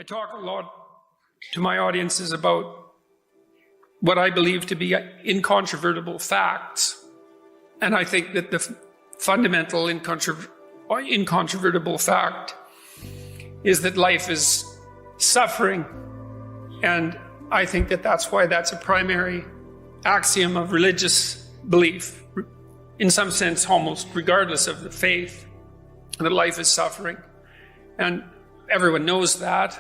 I talk a lot to my audiences about what I believe to be incontrovertible facts. And I think that the fundamental incontrovertible fact is that life is suffering. And I think that that's why that's a primary axiom of religious belief, in some sense almost regardless of the faith, that life is suffering. And everyone knows that,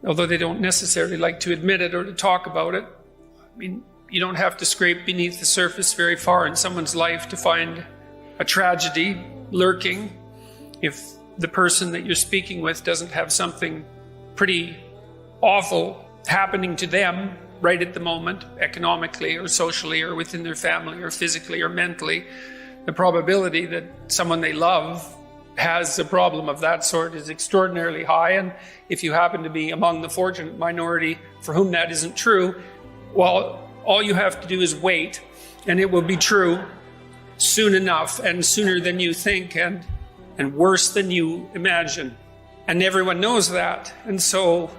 although they don't necessarily like to admit it or to talk about it. I mean, you don't have to scrape beneath the surface very far in someone's life to find a tragedy lurking if the person that you're speaking with doesn't have something pretty awful happening to them right at the moment, economically or socially or within their family or physically or mentally. The probability that someone they love has a problem of that sort is extraordinarily high. And if you happen to be among the fortunate minority for whom that isn't true, well, all you have to do is wait, and it will be true soon enough, and sooner than you think, and worse than you imagine. And everyone knows that. And so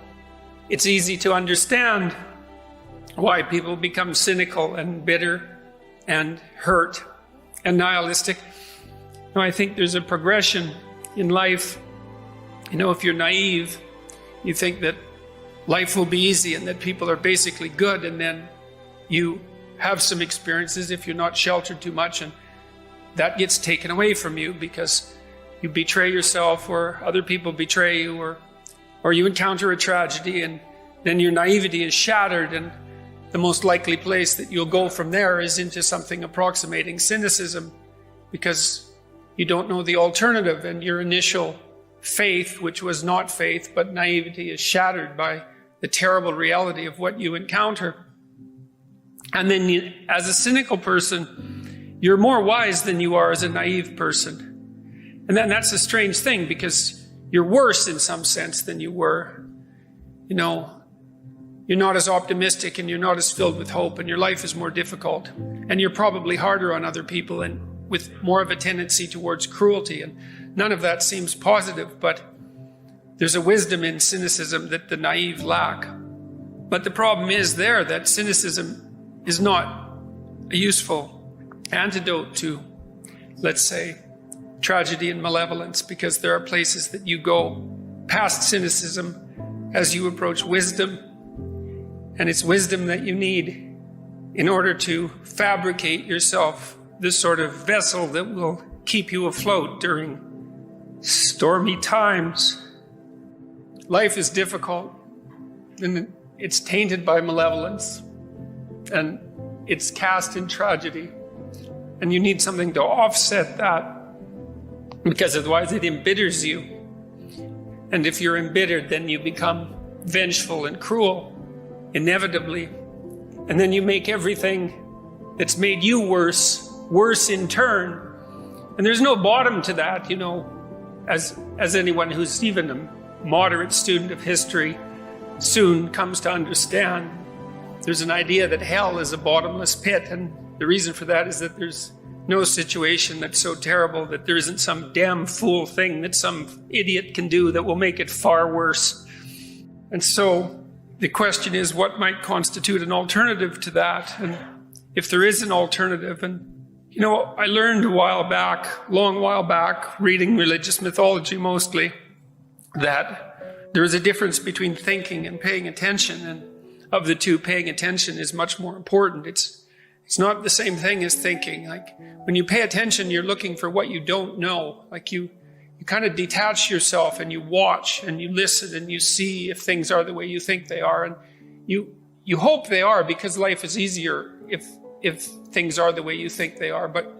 it's easy to understand why people become cynical and bitter and hurt and nihilistic. I think there's a progression in life. If you're naive, you think that life will be easy and that people are basically good, and then you have some experiences if you're not sheltered too much, and that gets taken away from you because you betray yourself or other people betray you, or you encounter a tragedy, and then your naivety is shattered, and the most likely place that you'll go from there is into something approximating cynicism, because you don't know the alternative, and your initial faith, which was not faith but naivety, is shattered by the terrible reality of what you encounter. And then as a cynical person, you're more wise than you are as a naive person. And then that's a strange thing, because you're worse in some sense than you were. You're not as optimistic, and you're not as filled with hope, and your life is more difficult. And you're probably harder on other people and with more of a tendency towards cruelty. And none of that seems positive, but there's a wisdom in cynicism that the naive lack. But the problem is there that cynicism is not a useful antidote to, let's say, tragedy and malevolence, because there are places that you go past cynicism as you approach wisdom. And it's wisdom that you need in order to fabricate yourself this sort of vessel that will keep you afloat during stormy times. Life is difficult, and it's tainted by malevolence, and it's cast in tragedy. And you need something to offset that, because otherwise it embitters you. And if you're embittered, then you become vengeful and cruel, inevitably. And then you make everything that's made you worse in turn. And there's no bottom to that, as anyone who's even a moderate student of history soon comes to understand. There's an idea that hell is a bottomless pit, and the reason for that is that there's no situation that's so terrible that there isn't some damn fool thing that some idiot can do that will make it far worse. And so the question is, what might constitute an alternative to that? And if there is an alternative, and I learned long while back, reading religious mythology mostly, that there is a difference between thinking and paying attention, and of the two, paying attention is much more important. It's not the same thing as thinking. Like, when you pay attention, you're looking for what you don't know. Like, you kind of detach yourself, and you watch and you listen and you see if things are the way you think they are, and you hope they are, because life is easier if things are the way you think they are. But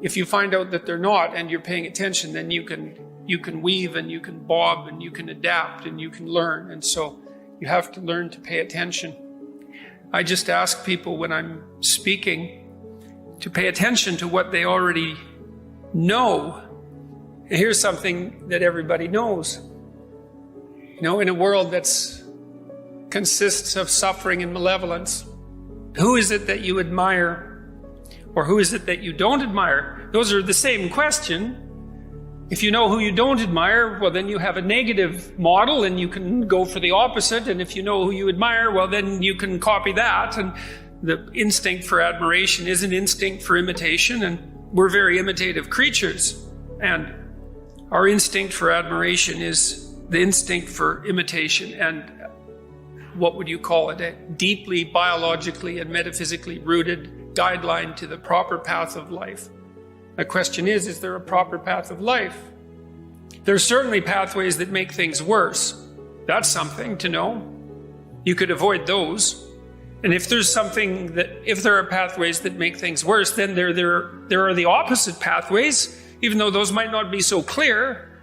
if you find out that they're not and you're paying attention, then you can weave and you can bob and you can adapt and you can learn. And so you have to learn to pay attention. I just ask people when I'm speaking to pay attention to what they already know. And here's something that everybody knows. In a world that consists of suffering and malevolence, who is it that you admire? Or who is it that you don't admire? Those are the same question, If you know who you don't admire, well, then you have a negative model and you can go for the opposite. And if you know who you admire, well, then you can copy that. And the instinct for admiration is an instinct for imitation. And we're very imitative creatures. And our instinct for admiration is the instinct for imitation. And what would you call it? A deeply biologically and metaphysically rooted guideline to the proper path of life. The question is there a proper path of life? There's certainly pathways that make things worse. That's something to know. You could avoid those. And if there are pathways that make things worse, then there are the opposite pathways, even though those might not be so clear.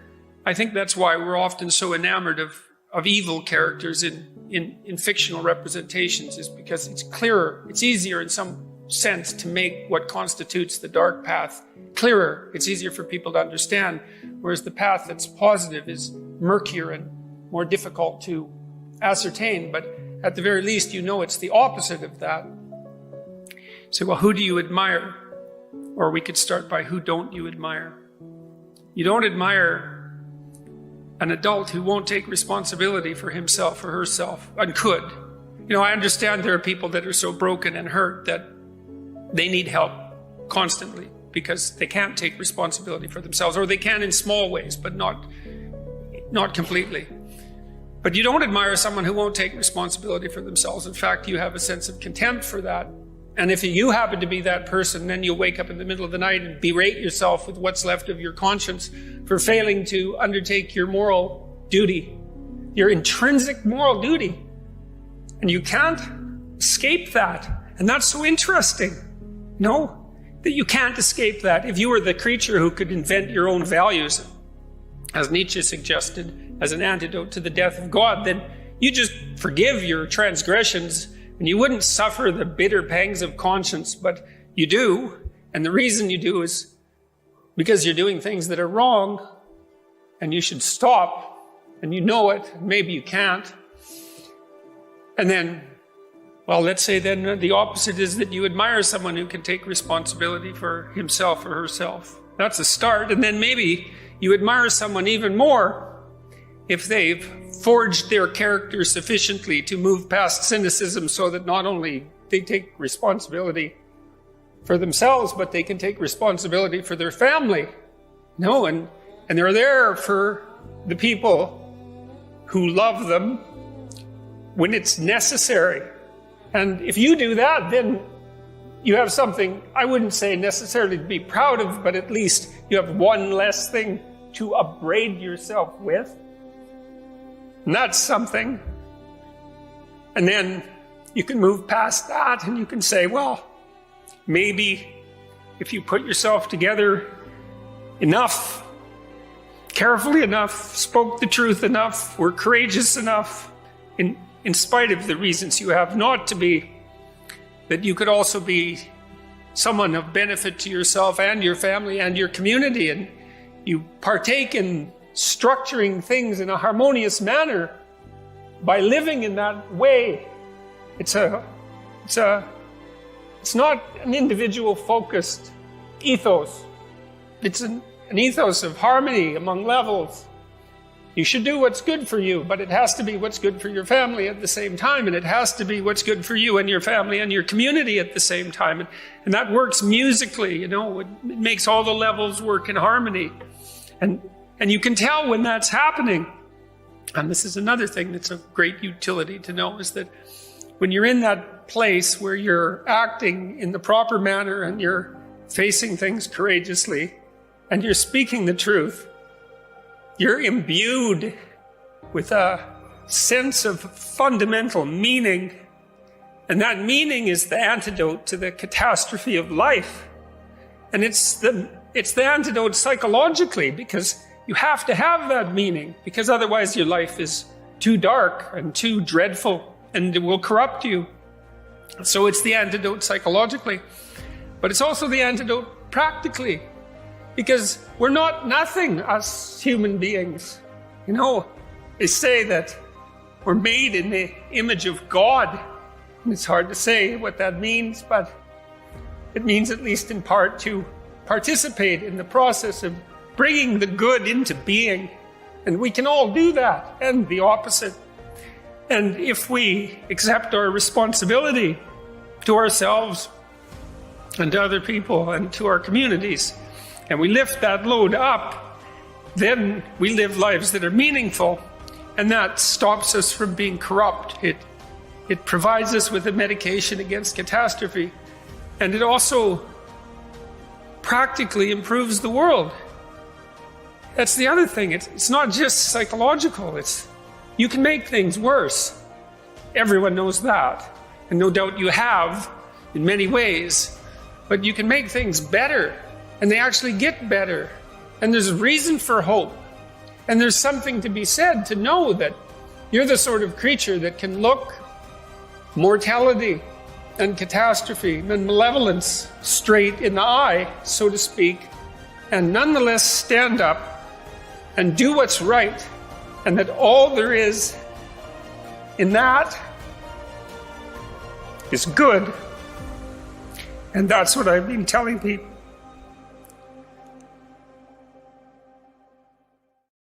I think that's why we're often so enamored of evil characters in fictional representations, is because it's clearer, it's easier in some sense to make what constitutes the dark path clearer. It's easier for people to understand, whereas the path that's positive is murkier and more difficult to ascertain. But at the very least, you know it's the opposite of that. So, well, who do you admire? Or we could start by, who don't you admire? You don't admire an adult who won't take responsibility for himself or herself, and could. I understand there are people that are so broken and hurt that they need help constantly because they can't take responsibility for themselves, or they can in small ways, but not completely. But you don't admire someone who won't take responsibility for themselves. In fact, you have a sense of contempt for that. And if you happen to be that person, then you'll wake up in the middle of the night and berate yourself with what's left of your conscience for failing to undertake your moral duty, your intrinsic moral duty. And you can't escape that. And that's so interesting. No, that you can't escape that. If you were the creature who could invent your own values, as Nietzsche suggested, as an antidote to the death of God, then you just forgive your transgressions and you wouldn't suffer the bitter pangs of conscience, but you do. And the reason you do is because you're doing things that are wrong and you should stop, and you know it, maybe you can't. And then, well, let's say then the opposite is that you admire someone who can take responsibility for himself or herself. That's a start. And then maybe you admire someone even more if they've forged their character sufficiently to move past cynicism, so that not only they take responsibility for themselves, but they can take responsibility for their family. And they're there for the people who love them when it's necessary. And if you do that, then you have something, I wouldn't say necessarily to be proud of, but at least you have one less thing to upbraid yourself with. And that's something. And then you can move past that and you can say, well, maybe if you put yourself together enough, carefully enough, spoke the truth enough, were courageous enough, in spite of the reasons you have not to be, that you could also be someone of benefit to yourself and your family and your community, and you partake in structuring things in a harmonious manner by living in that way. It's not an individual focused ethos. It's an ethos of harmony among levels. You should do what's good for you, but it has to be what's good for your family at the same time, and it has to be what's good for you and your family and your community at the same time. And that works musically, it makes all the levels work in harmony. And you can tell when that's happening. And this is another thing that's of great utility to know, is that when you're in that place where you're acting in the proper manner and you're facing things courageously and you're speaking the truth, you're imbued with a sense of fundamental meaning. And that meaning is the antidote to the catastrophe of life. And it's the antidote psychologically, because you have to have that meaning, because otherwise your life is too dark and too dreadful and it will corrupt you. So it's the antidote psychologically, but it's also the antidote practically, because we're not nothing, us human beings. They say that we're made in the image of God. And it's hard to say what that means, but it means, at least in part, to participate in the process of bringing the good into being. And we can all do that, and the opposite. And if we accept our responsibility to ourselves and to other people and to our communities, and we lift that load up, then we live lives that are meaningful, and that stops us from being corrupt. It provides us with a medication against catastrophe, and it also practically improves the world. That's the other thing. It's not just psychological. You can make things worse. Everyone knows that. And no doubt you have in many ways. But you can make things better. And they actually get better. And there's a reason for hope. And there's something to be said to know that you're the sort of creature that can look mortality and catastrophe and malevolence straight in the eye, so to speak, and nonetheless stand up and do what's right, and that all there is in that is good. And that's what I've been telling people.